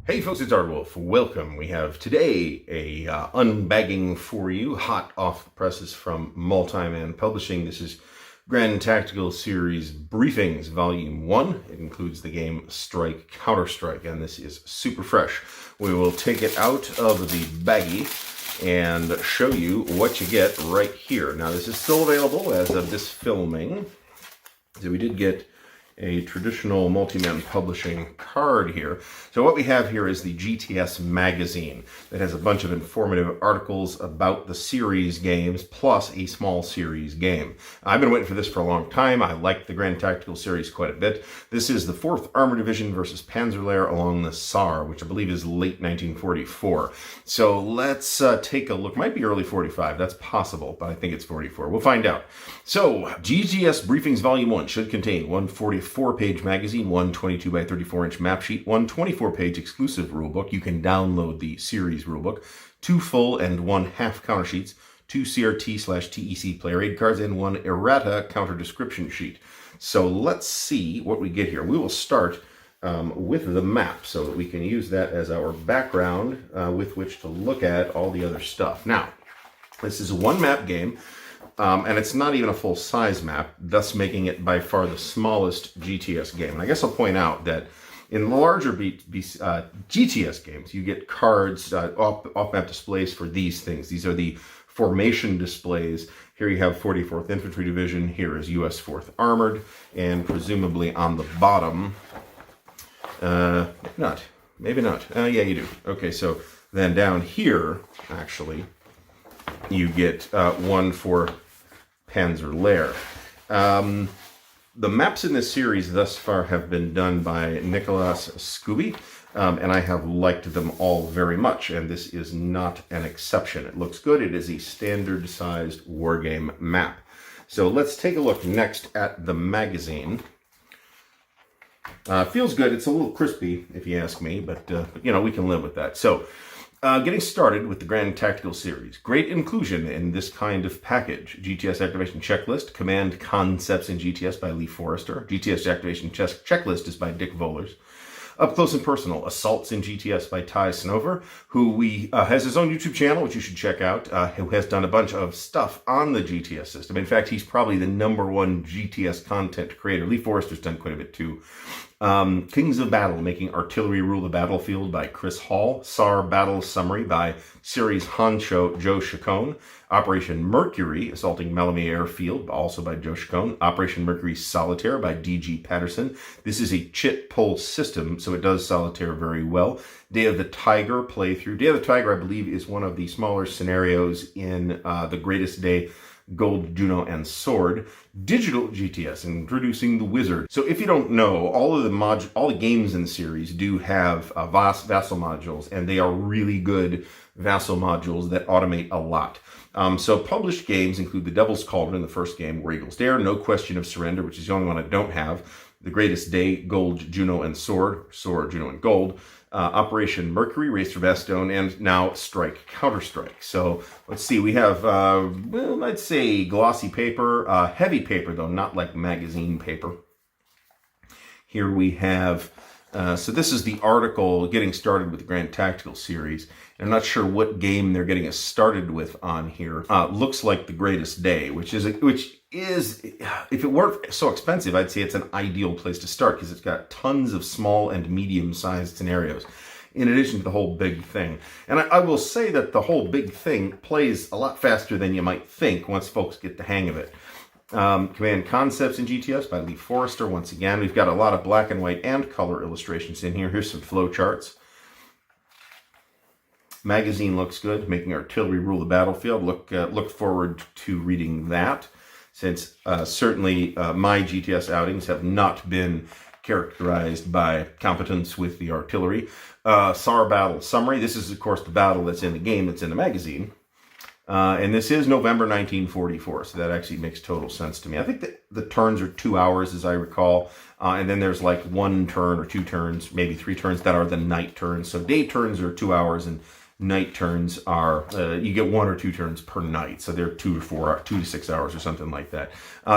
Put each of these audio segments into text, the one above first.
Hey folks, it's Ardwulf. Welcome. We have today a unbagging for you, hot off the presses from Multiman Publishing. This is Grand Tactical Series Briefings Volume 1. It includes the game Strike Counter-Strike, and this is super fresh. We will take it out of the baggie and show you what you get right here. Now, this is still available as of this filming. So we did get a traditional Multiman Publishing card here. So what we have here is the GTS magazine that has a bunch of informative articles about the series games plus a small series game. I've been waiting for this for a long time. I like the Grand Tactical series quite a bit. This is the 4th Armor Division versus Panzer Lair along the Saar, which I believe is late 1944. So let's take a look. Might be early 45. That's possible, but I think it's 44. We'll find out. So GTS Briefings Volume 1 should contain 144-page magazine, one 22 by 34-inch map sheet, one 24-page exclusive rulebook. You can download the series rulebook, 2 full and 1 half counter sheets, 2 CRT/TEC player aid cards, and 1 errata counter description sheet. So let's see what we get here. We will start with the map so that we can use that as our background with which to look at all the other stuff. Now, this is a one-map game. And it's not even a full-size map, thus making it by far the smallest GTS game. And I guess I'll point out that in the larger GTS games, you get cards, off-map displays for these things. These are the formation displays. Here you have 44th Infantry Division. Here is US 4th Armored. And presumably on the bottom, maybe not. Yeah, you do. Okay, so then down here, actually, you get one for Panzer Lair. The maps in this series thus far have been done by Nicholas Scooby, and I have liked them all very much, and this is not an exception. It looks good. It is a standard-sized wargame map. So let's take a look next at the magazine. Feels good. It's a little crispy, if you ask me, but you know, we can live with that. So, getting started with the Grand Tactical series. Great inclusion in this kind of package. GTS Activation Checklist, Command Concepts in GTS by Lee Forrester. GTS Activation Checklist is by Dick Vollers. Up Close and Personal, Assaults in GTS by Ty Snover, who has his own YouTube channel, which you should check out, who has done a bunch of stuff on the GTS system. In fact, he's probably the #1 GTS content creator. Lee Forrester's done quite a bit too. Kings of Battle, Making Artillery Rule the Battlefield by Chris Hall. Saar Battle Summary by series honcho Joe Chacon. Operation Mercury, Assaulting Malmö Airfield, also by Joe Chacon. Operation Mercury Solitaire by D.G. Patterson. This is a chit pull system, so it does solitaire very well. Day of the Tiger playthrough. Day of the Tiger, I believe, is one of the smaller scenarios in The Greatest Day, Gold, Juno, and Sword. Digital GTS, Introducing the Wizard. So if you don't know, all the games in the series do have vassal modules, and they are really good vassal modules that automate a lot. So published games include The Devil's Cauldron, the first game, War Eagles Dare, No Question of Surrender, which is the only one I don't have, The Greatest Day, Gold, Juno, and Sword, Juno, and Gold, Operation Mercury, Race for Bastogne, and now Strike Counter-Strike. So let's see, we have, well, I'd say glossy paper, heavy paper though, not like magazine paper. Here we have, so this is the article getting started with the Grand Tactical series. I'm not sure what game they're getting us started with on here. Looks like The Greatest Day, which is, if it weren't so expensive, I'd say it's an ideal place to start because it's got tons of small and medium-sized scenarios, in addition to the whole big thing. And I will say that the whole big thing plays a lot faster than you might think once folks get the hang of it. Command Concepts in GTS by Lee Forrester. Once again, we've got a lot of black and white and color illustrations in here. Here's some flowcharts. Magazine looks good. Making Artillery Rule the Battlefield. Look forward to reading that, since certainly my GTS outings have not been characterized by competence with the artillery. Saar Battle Summary. This is, of course, the battle that's in the game that's in the magazine. And this is November 1944, so that actually makes total sense to me. I think that the turns are 2 hours, as I recall, and then there's like 1 turn or 2 turns, maybe 3 turns that are the night turns. So day turns are 2 hours, and Night turns are, you get 1 or 2 turns per night. So they're 2 to 6 hours or something like that.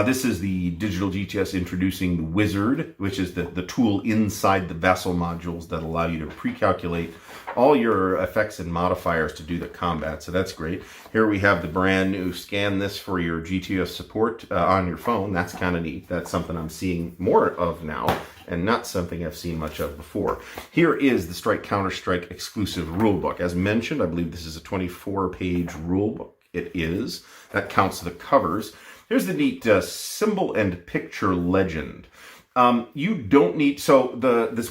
This is the digital GTS introducing the Wizard, which is the tool inside the Vassal modules that allow you to pre-calculate all your effects and modifiers to do the combat. So that's great. Here we have the brand new scan this for your GTS support on your phone. That's kind of neat. That's something I'm seeing more of now, and not something I've seen much of before. Here is the Strike Counter-Strike exclusive rulebook. As mentioned, I believe this is a 24-page rulebook. It is. That counts the covers. Here's the neat symbol and picture legend. You don't need, so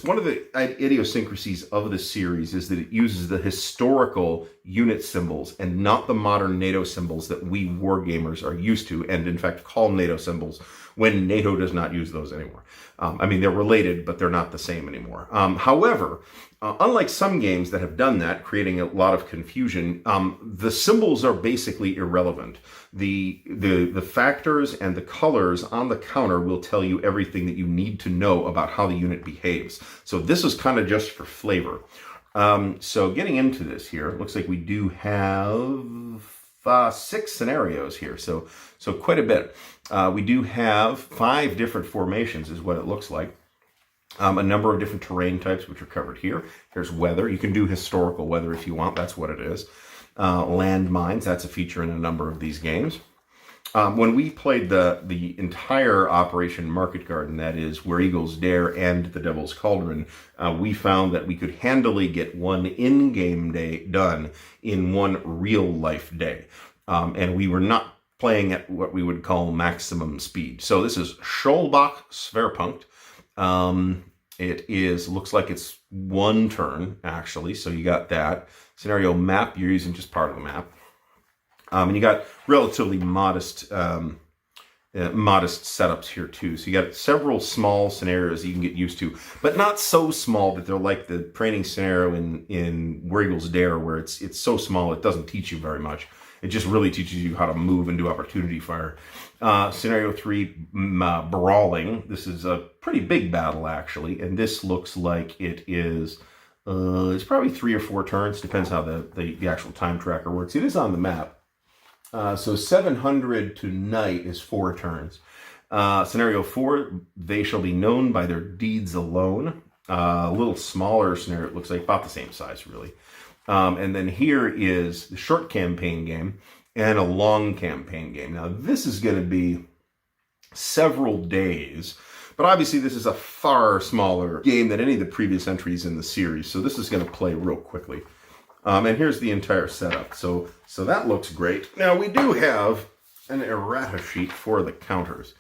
one of the idiosyncrasies of the series is that it uses the historical unit symbols and not the modern NATO symbols that we wargamers are used to, and in fact call NATO symbols when NATO does not use those anymore. I mean, they're related, but they're not the same anymore. However, unlike some games that have done that, creating a lot of confusion, the symbols are basically irrelevant. The factors and the colors on the counter will tell you everything that you need to know about how the unit behaves. So this is kind of just for flavor. So getting into this here, it looks like we do have 6 scenarios here, so quite a bit. We do have 5 different formations is what it looks like. A number of different terrain types, which are covered here. Here's weather. You can do historical weather if you want. That's what it is. Landmines, that's a feature in a number of these games. When we played the entire Operation Market Garden, that is Where Eagles Dare and the Devil's Cauldron, we found that we could handily get one in-game day done in one real-life day. And we were not playing at what we would call maximum speed. So this is Scholbach Schwerpunkt. Looks like it's 1 turn, actually. So you got that. Scenario map, you're using just part of the map. And you got relatively modest setups here too. So you got several small scenarios you can get used to, but not so small that they're like the training scenario in Where Eagles Dare, where it's so small it doesn't teach you very much. It just really teaches you how to move and do opportunity fire. Scenario 3, Brawling. This is a pretty big battle, actually, and this looks like it is, it's probably 3 or 4 turns, depends how the actual time tracker works. It is on the map. So 700 to night is 4 turns. Scenario 4, They Shall Be Known by Their Deeds Alone. A little smaller scenario, it looks like about the same size, really. And then here is the short campaign game and a long campaign game. Now, this is going to be several days, but obviously this is a far smaller game than any of the previous entries in the series, so this is going to play real quickly. And here's the entire setup. So that looks great. Now, we do have an errata sheet for the counters.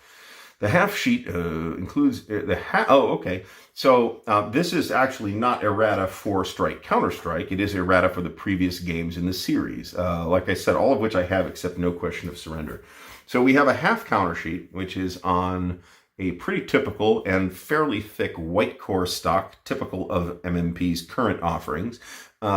The half sheet includes okay. So this is actually not errata for Strike Counter-Strike. It is errata for the previous games in the series. Like I said, all of which I have except No Question of Surrender. So we have a half counter sheet, which is on a pretty typical and fairly thick white core stock, typical of MMP's current offerings.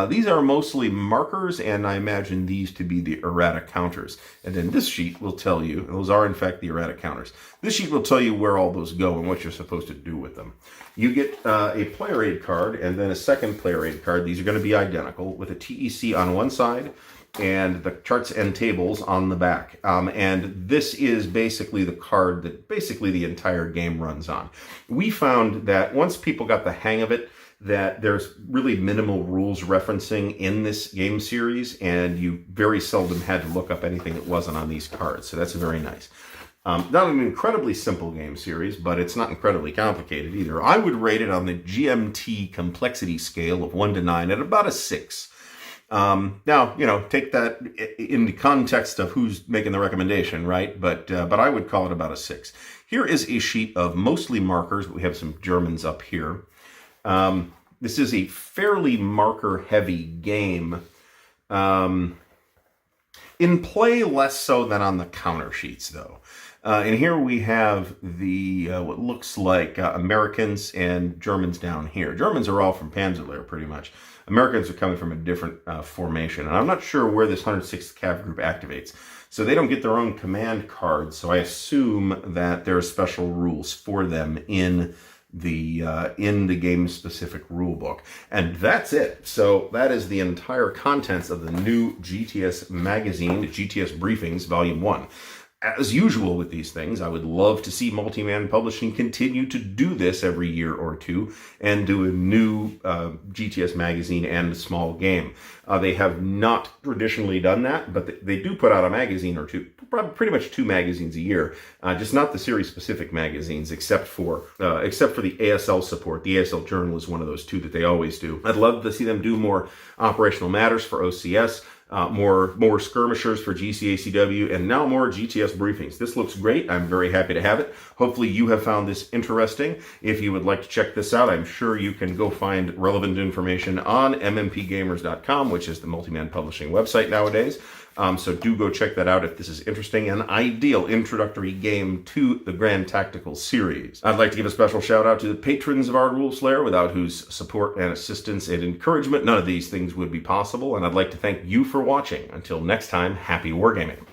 These are mostly markers, and I imagine these to be the errata counters. And then this sheet will tell you, those are in fact the errata counters. This sheet will tell you where all those go and what you're supposed to do with them. You get a player aid card and then a second player aid card. These are going to be identical with a TEC on one side and the charts and tables on the back. And this is basically the card that basically the entire game runs on. We found that once people got the hang of it, that there's really minimal rules referencing in this game series, and you very seldom had to look up anything that wasn't on these cards. So that's very nice. Not an incredibly simple game series, but it's not incredibly complicated either. I would rate it on the GMT complexity scale of 1 to 9 at about a 6. Now, take that in the context of who's making the recommendation, right? But I would call it about a 6. Here is a sheet of mostly markers. We have some Germans up here. This is a fairly marker-heavy game. In play, less so than on the counter sheets, though. And here we have the what looks like Americans and Germans down here. Germans are all from Panzerlehr, pretty much. Americans are coming from a different formation. And I'm not sure where this 106th Cav group activates. So they don't get their own command cards. So I assume that there are special rules for them in the in the game specific rulebook. And that's it. So that is the entire contents of the new GTS magazine, the GTS Briefings Volume 1. As usual with these things, I would love to see Multiman Publishing continue to do this every year or two and do a new GTS magazine and a small game. They have not traditionally done that, but they do put out a magazine or two, pretty much 2 magazines a year, just not the series-specific magazines, except for the ASL support. The ASL Journal is one of those 2 that they always do. I'd love to see them do more operational matters for OCS. More skirmishers for GCACW, and now more GTS briefings. This looks great. I'm very happy to have it. Hopefully you have found this interesting. If you would like to check this out, I'm sure you can go find relevant information on MMPgamers.com, which is the Multiman Publishing website nowadays. So do go check that out if this is interesting. An ideal introductory game to the Grand Tactical series. I'd like to give a special shout out to the patrons of Ardwulf's Lair, without whose support and assistance and encouragement, none of these things would be possible. And I'd like to thank you for watching. Until next time, happy wargaming.